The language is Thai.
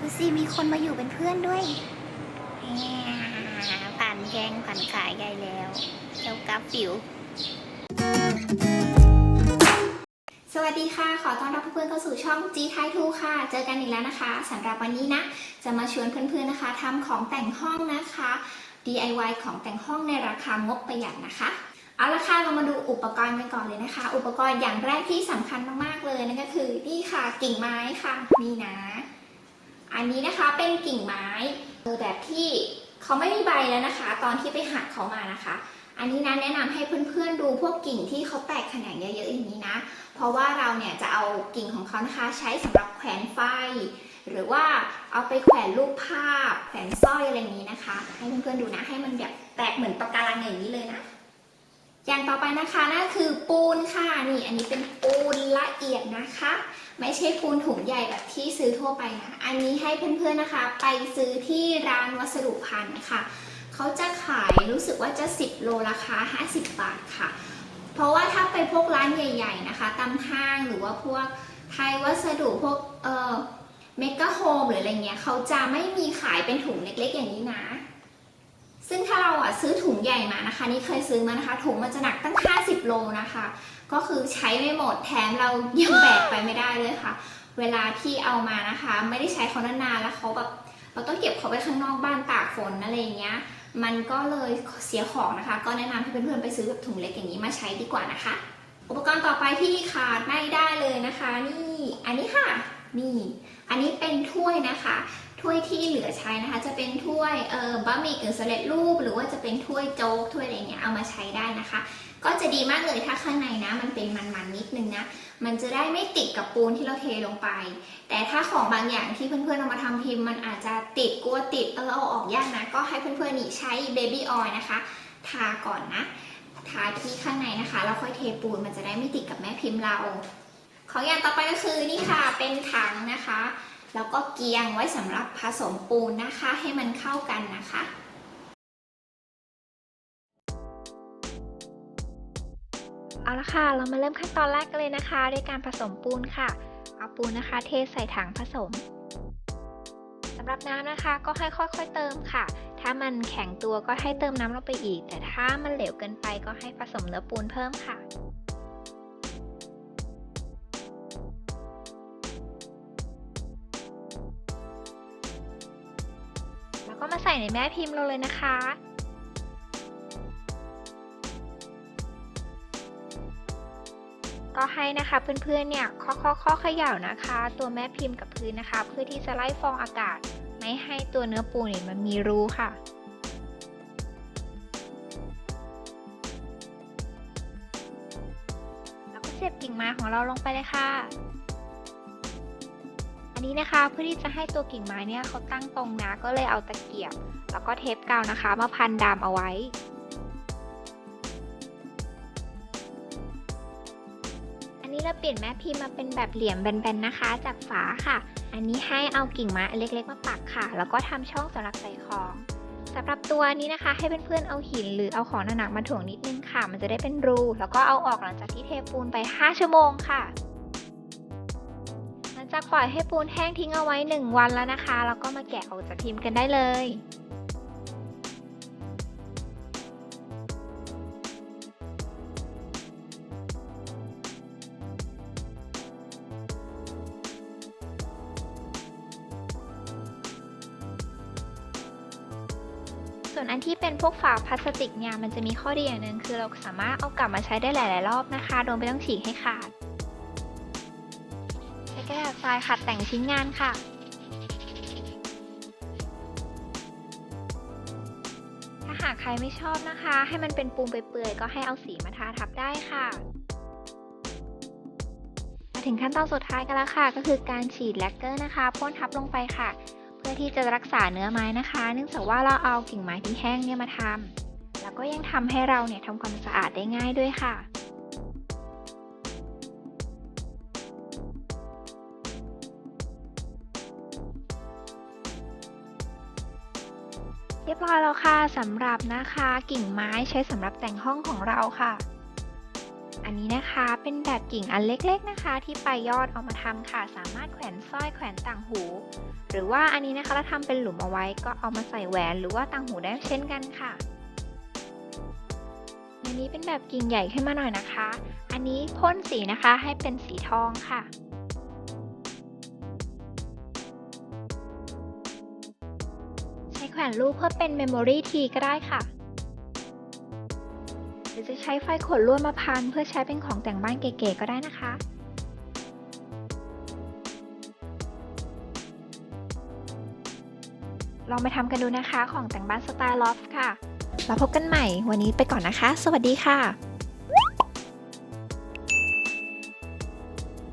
ดูสิมีคนมาอยู่เป็นเพื่อนด้วยผ่านแกงผ่านขายใหญ่แล้วเจ้ากราฟิวสวัสดีค่ะขอต้อนรับเพื่อนๆเข้าสู่ช่อง G Thai 2 ค่ะเจอกันอีกแล้วนะคะสำหรับวันนี้นะจะมาชวนเพื่อนๆนะคะทำของแต่งห้องนะคะ DIY ของแต่งห้องในราคางบประหยัดนะคะเอาละค่ะเรามาดูอุปกรณ์กันก่อนเลยนะคะอุปกรณ์อย่างแรกที่สำคัญมากๆเลยนั่นก็คือนี่ค่ะกิ่งไม้ค่ะนี่นะอันนี้นะคะเป็นกิ่งไม้แบบที่เขาไม่มีใบแล้วนะคะตอนที่ไปหักเขามานะคะอันนี้นะแนะนำให้เพื่อนๆดูพวกกิ่งที่เขาแตกแขนงเยอะๆอย่างนี้นะเพราะว่าเราเนี่ยจะเอากิ่งของเขานะคะใช้สำหรับแขวนไฟหรือว่าเอาไปแขวนรูปภาพแขวนสร้อยอะไรอย่างนี้นะคะให้เพื่อนๆดูนะให้มันแบบแตกเหมือนปะการังอย่างนี้เลยนะอย่างต่อไปนะคะนั่นคือปูนค่ะนี่อันนี้เป็นปูนละเอียดนะคะไม่ใช่ปูนถุงใหญ่แบบที่ซื้อทั่วไปนะอันนี้ให้เพื่อนๆนะคะไปซื้อที่ร้านวัสดุภัณฑ์ค่ะเขาจะขายรู้สึกว่าจะ10โลราคา50 บาทค่ะเพราะว่าถ้าไปพวกร้านใหญ่ๆนะคะตามห้างหรือว่าพวกไทยวัสดุพวกเมกะโฮมหรืออะไรเงี้ยเขาจะไม่มีขายเป็นถุงเล็กๆอย่างนี้นะซึ่งถ้าเราซื้อถุงใหญ่มานะคะนี่เคยซื้อมานะคะถุงมันจะหนักตั้ง50 โลนะคะก็คือใช้ไม่หมดแถมเรายังแบกไปไม่ได้เลยค่ะเวลาที่เอามานะคะไม่ได้ใช้เขานานๆแล้วเขาแบบเราต้องเก็บเขาไว้ข้างนอกบ้านตากฝนอะไรเงี้ยมันก็เลยเสียของนะคะก็แนะนำให้เพื่อนๆไปซื้อแบบถุงเล็กอย่างนี้มาใช้ดีกว่านะคะอุปกรณ์ต่อไปที่ขาดไม่ได้เลยนะคะนี่อันนี้ค่ะนี่อันนี้เป็นถ้วยนะคะถ้วยที่เหลือใช้นะคะจะเป็นถ้วยบะหมี่กึ่งสำเร็จรูปหรือว่าจะเป็นถ้วยโจ๊กถ้วยอะไรเงี้ยเอามาใช้ได้นะคะก็จะดีมากเลยถ้าข้างในนะมันเป็นมันๆนิดนึงนะมันจะได้ไม่ติดกับปูนที่เราเทลงไปแต่ถ้าของบางอย่างที่เพื่อนๆเอามาทำพิมพ์มันอาจจะติดกลัวติดเอาออกยากนะก็ให้เพื่อนๆนี่ใช้เบบี้ออยล์นะคะทาก่อนนะทาที่ข้างในนะคะแล้วค่อยเทปูนมันจะได้ไม่ติดกับแม่พิมพ์เราของอย่างต่อไปก็คือนี่ค่ะเป็นถังนะคะแล้วก็เกียงไว้สำหรับผสมปูนนะคะให้มันเข้ากันนะคะเอาละค่ะเรามาเริ่มขั้นตอนแรกกันเลยนะคะด้วยการผสมปูนค่ะเอาปูนนะคะเทใส่ถังผสมสำหรับน้ำนะคะก็ให้ค่อยๆเติมค่ะถ้ามันแข็งตัวก็ให้เติมน้ำลงไปอีกแต่ถ้ามันเหลวเกินไปก็ให้ผสมเนื้อปูนเพิ่มค่ะแล้วก็มาใส่ในแม่พิมพ์เราเลยนะคะก็ให้นะคะเพื่อนๆเนี่ยข้อเขย่านะคะตัวแม่พิมพ์กับพื้นนะคะเพื่อที่จะไล่ฟองอากาศไม่ให้ตัวเนื้อปูเนี่ยมันมีรูค่ะแล้วก็เสียบกิ่งไม้ของเราลงไปเลยค่ะอันนี้นะคะเพื่อที่จะให้ตัวกิ่งไม้เนี่ยเขาตั้งตรงนะก็เลยเอาตะเกียบแล้วก็เทปกาวนะคะมาพันดามเอาไว้เราเปลี่ยนแม่พิมพ์มาเป็นแบบเหลี่ยมแบนๆนะคะจากฝาค่ะอันนี้ให้เอากิ่งไม้เล็กๆมาปักค่ะแล้วก็ทำช่องสำหรับใส่ของสำหรับตัวนี้นะคะให้เพื่อนๆเอาหินหรือเอาของหนักๆมาถ่วงนิดนึงค่ะมันจะได้เป็นรูแล้วก็เอาออกหลังจากที่เทปูนไป5 ชั่วโมงค่ะหลังจากปล่อยให้ปูนแห้งทิ้งเอาไว้1 วันแล้วนะคะแล้วก็มาแกะออกจากพิมพ์กันได้เลยส่วนอันที่เป็นพวกฝาพลาสติกเนี่ยมันจะมีข้อดีอย่างหนึ่งคือเราสามารถเอากลับมาใช้ได้หลายๆรอบนะคะโดยไม่ต้องฉีกให้ขาดใช้กระดาษทรายขัดแต่งชิ้นงานค่ะถ้าหากใครไม่ชอบนะคะให้มันเป็นปูนเปื่อยๆก็ให้เอาสีมาทาทับได้ค่ะมาถึงขั้นตอนสุดท้ายกันแล้วค่ะก็คือการฉีดแลกเกอร์นะคะพ่นทับลงไปค่ะเพื่อที่จะรักษาเนื้อไม้นะคะเนื่องจากว่าเราเอากิ่งไม้ที่แห้งเนี่ยมาทำแล้วก็ยังทำให้เราเนี่ยทำความสะอาดได้ง่ายด้วยค่ะเรียบร้อยแล้วค่ะสำหรับนะคะกิ่งไม้ใช้สำหรับแต่งห้องของเราค่ะ อันนี้นะคะเป็นแบบกิ่งอันเล็กๆนะคะที่ปลายยอดเอามาทำค่ะสามารถแขวนสร้อยแขวนต่างหูหรือว่าอันนี้นะคะเราทำเป็นหลุมเอาไว้ก็เอามาใส่แหวนหรือว่าต่างหูได้เช่นกันค่ะอันนี้เป็นแบบกิ่งใหญ่ขึ้นมาหน่อยนะคะอันนี้พ่นสีนะคะให้เป็นสีทองค่ะใช้แขวนรูปเพื่อเป็น Memory Tea ก็ได้ค่ะหรือจะใช้ไฟขนลวดมาพันเพื่อใช้เป็นของแต่งบ้านเก๋ๆก็ได้นะคะลองไปทำกันดูนะคะของแต่งบ้านสไตล์ลอฟค่ะแล้วพบกันใหม่วันนี้ไปก่อนนะคะสวัสดีค่ะ